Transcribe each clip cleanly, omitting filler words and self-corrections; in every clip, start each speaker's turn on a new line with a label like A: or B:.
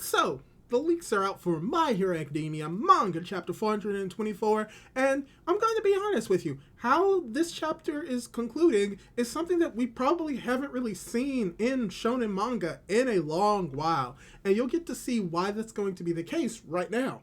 A: So, the leaks are out for My Hero Academia Manga chapter 424, and I'm going to be honest with you, how this chapter is concluding is something that we probably haven't really seen in shonen manga in a long while, and you'll get to see why that's going to be the case right now.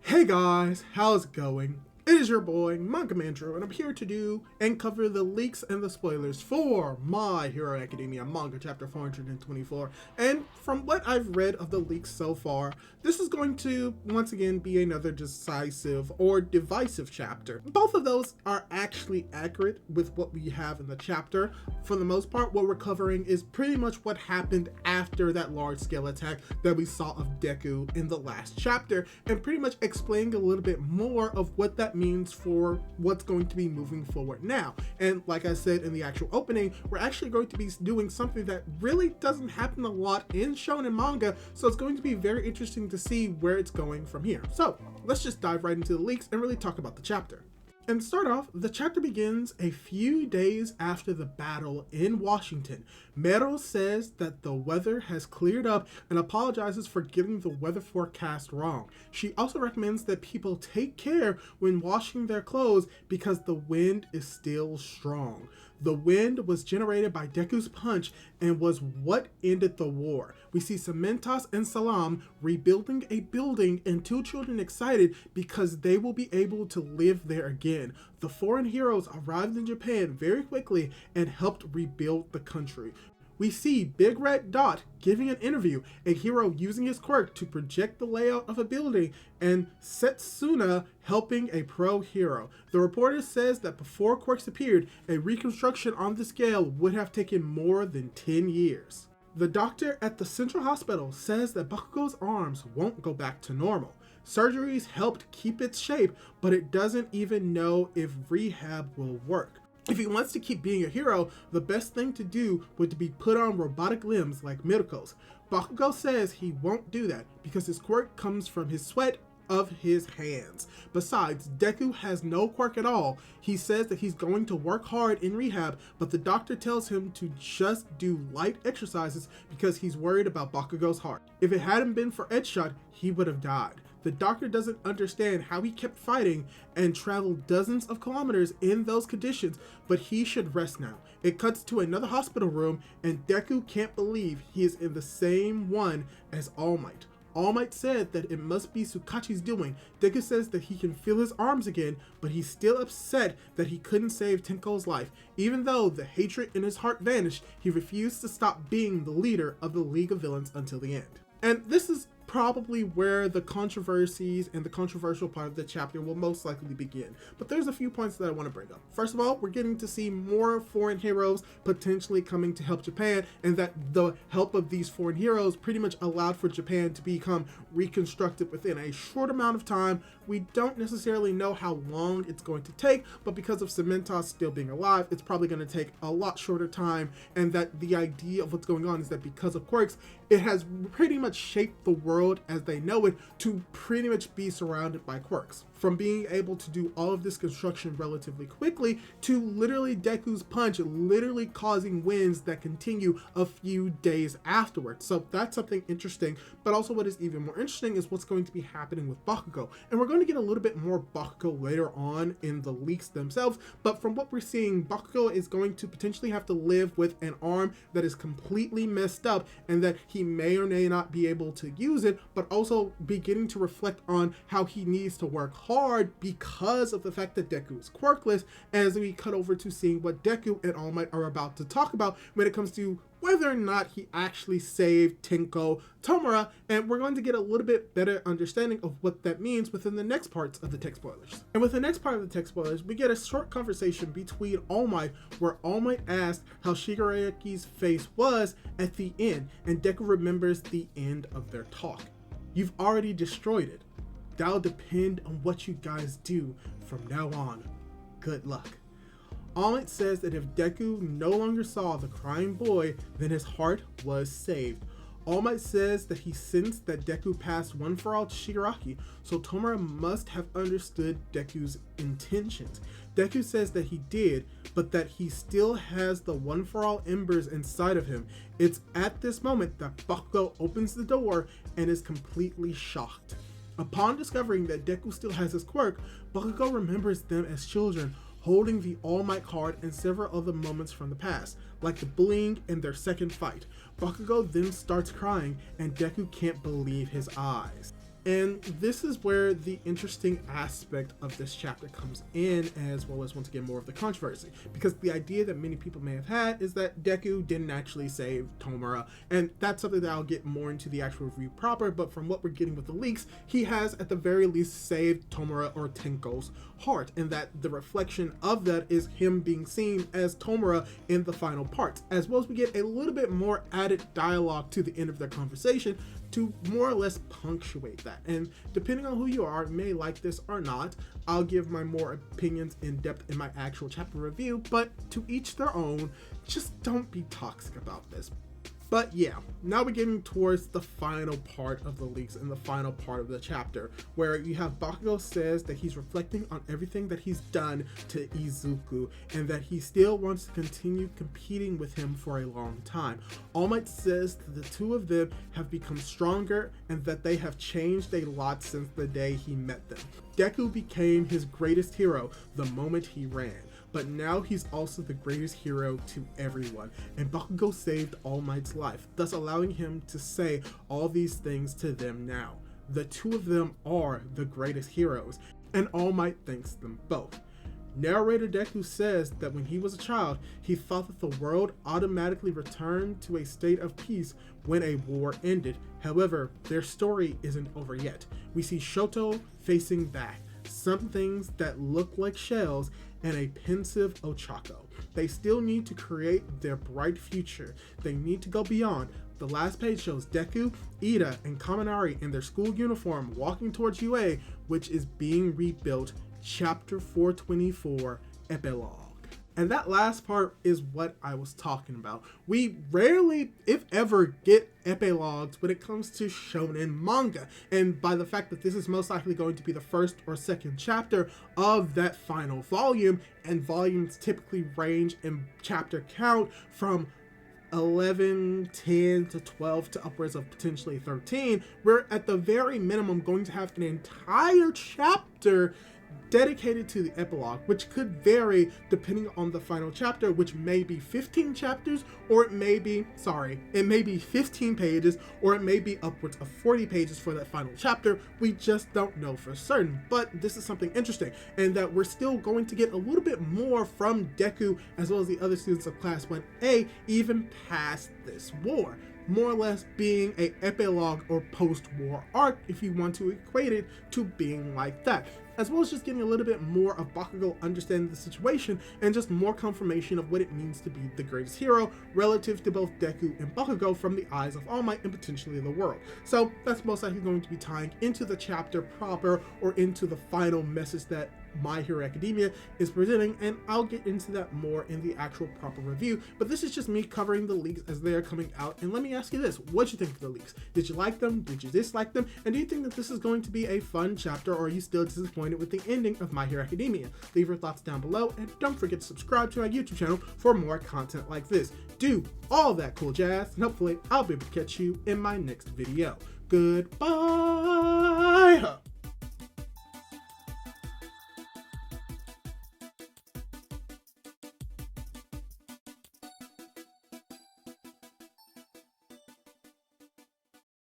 A: Hey guys, how's it going? It is your boy, Manga Mandro, and I'm here to do and cover the leaks and the spoilers for My Hero Academia Manga Chapter 424. And from what I've read of the leaks so far, this is going to, once again, be another decisive or divisive chapter. Both of those are actually accurate with what we have in the chapter. For the most part, what we're covering is pretty much what happened after that large-scale attack that we saw of Deku in the last chapter, and pretty much explaining a little bit more of what that means for what's going to be moving forward now. And like I said in the actual opening, we're actually going to be doing something that really doesn't happen a lot in shonen manga, so it's going to be very interesting to see where it's going from here. So let's just dive right into the leaks and really talk about the chapter. And start off, the chapter begins a few days after the battle in Washington. Mero says that the weather has cleared up and apologizes for getting the weather forecast wrong. She also recommends that people take care when washing their clothes because the wind is still strong. The wind was generated by Deku's punch and was what ended the war. We see Cementos and Salam rebuilding a building and two children excited because they will be able to live there again. The foreign heroes arrived in Japan very quickly and helped rebuild the country. We see Big Red Dot giving an interview, a hero using his quirk to project the layout of a building, and Setsuna helping a pro hero. The reporter says that before quirks appeared, a reconstruction on the scale would have taken more than 10 years. The doctor at the Central Hospital says that Bakugo's arms won't go back to normal. Surgeries helped keep its shape, but it doesn't even know if rehab will work. If he wants to keep being a hero, the best thing to do would be put on robotic limbs like Miruko's. Bakugo says he won't do that because his quirk comes from his sweat of his hands. Besides, Deku has no quirk at all. He says that he's going to work hard in rehab, but the doctor tells him to just do light exercises because he's worried about Bakugo's heart. If it hadn't been for Edgeshot, he would have died. The doctor doesn't understand how he kept fighting and traveled dozens of kilometers in those conditions, but he should rest now. It cuts to another hospital room, and Deku can't believe he is in the same one as All Might. All Might said that it must be Tsukachi's doing. Deku says that he can feel his arms again, but he's still upset that he couldn't save Tenko's life. Even though the hatred in his heart vanished, he refused to stop being the leader of the League of Villains until the end. And this is probably where the controversies and the controversial part of the chapter will most likely begin. But there's a few points that I want to bring up. First of all, we're getting to see more foreign heroes potentially coming to help Japan, and that the help of these foreign heroes pretty much allowed for Japan to become reconstructed within a short amount of time. We don't necessarily know how long it's going to take, but because of Cementos still being alive, it's probably going to take a lot shorter time, and that the idea of what's going on is that because of quirks, it has pretty much shaped the world as they know it to pretty much be surrounded by quirks. From being able to do all of this construction relatively quickly to literally Deku's punch literally causing winds that continue a few days afterwards. So that's something interesting, but also what is even more interesting is what's going to be happening with Bakugo. And we're going to get a little bit more Bakugo later on in the leaks themselves, but from what we're seeing, Bakugo is going to potentially have to live with an arm that is completely messed up and that he may or may not be able to use it, but also beginning to reflect on how he needs to work hard because of the fact that Deku is quirkless, as we cut over to seeing what Deku and All Might are about to talk about when it comes to whether or not he actually saved Tenko Tomura, and we're going to get a little bit better understanding of what that means within the next parts of the text spoilers. And with the next part of the text spoilers, we get a short conversation between All Might, where All Might asked how Shigaraki's face was at the end, and Deku remembers the end of their talk. You've already destroyed it. That'll depend on what you guys do from now on. Good luck. All Might says that if Deku no longer saw the crying boy, then his heart was saved. All Might says that he sensed that Deku passed one for all to Shigaraki, so Tomura must have understood Deku's intentions. Deku says that he did, but that he still has the one for all embers inside of him. It's at this moment that Bakugo opens the door and is completely shocked. Upon discovering that Deku still has his quirk, Bakugo remembers them as children, holding the All Might card and several other moments from the past, like the bullying and their second fight. Bakugo then starts crying, and Deku can't believe his eyes. And this is where the interesting aspect of this chapter comes in, as well as once again more of the controversy, because the idea that many people may have had is that Deku didn't actually save Tomura, and that's something that I'll get more into the actual review proper, but from what we're getting with the leaks, he has at the very least saved Tomura or Tenko's heart, and that the reflection of that is him being seen as Tomura in the final parts, as well as we get a little bit more added dialogue to the end of their conversation to more or less punctuate that. And depending on who you are, may like this or not, I'll give my more opinions in depth in my actual chapter review, but to each their own. Just don't be toxic about this. But yeah, now we're getting towards the final part of the leaks and the final part of the chapter, where you have Bakugo says that he's reflecting on everything that he's done to Izuku, and that he still wants to continue competing with him for a long time. All Might says that the two of them have become stronger and that they have changed a lot since the day he met them. Deku became his greatest hero the moment he ran, but now he's also the greatest hero to everyone, and Bakugo saved All Might's life, thus allowing him to say all these things to them now. The two of them are the greatest heroes, and All Might thanks them both. Narrator Deku says that when he was a child, he thought that the world automatically returned to a state of peace when a war ended. However, their story isn't over yet. We see Shoto facing back, some things that look like shells, and a pensive Ochako. They still need to create their bright future. They need to go beyond. The last page shows Deku, Ida, and Kaminari in their school uniform walking towards UA, which is being rebuilt. Chapter 424, Epilogue. And that last part is what I was talking about. We rarely, if ever, get epilogues when it comes to shonen manga. And by the fact that this is most likely going to be the first or second chapter of that final volume, and volumes typically range in chapter count from 11, 10 to 12 to upwards of potentially 13, we're at the very minimum going to have an entire chapter dedicated to the epilogue, which could vary depending on the final chapter, which may be 15 chapters, or it may be 15 pages, or it may be upwards of 40 pages for that final chapter. We just don't know for certain, but this is something interesting, and that we're still going to get a little bit more from Deku as well as the other students of Class 1A even past this war, more or less being a epilogue or post-war arc if you want to equate it to being like that, as well as just getting a little bit more of Bakugo understanding the situation and just more confirmation of what it means to be the greatest hero relative to both Deku and Bakugo from the eyes of All Might and potentially the world. So that's most likely going to be tying into the chapter proper or into the final message that My Hero Academia is presenting, and I'll get into that more in the actual proper review, but this is just me covering the leaks as they are coming out. And let me ask you this: what do you think of the leaks? Did you like them? Did you dislike them? And do you think that this is going to be a fun chapter, or are you still disappointed with the ending of My Hero Academia? Leave your thoughts down below, and don't forget to subscribe to our YouTube channel for more content like this. Do all that cool jazz, and hopefully I'll be able to catch you in my next video. Goodbye!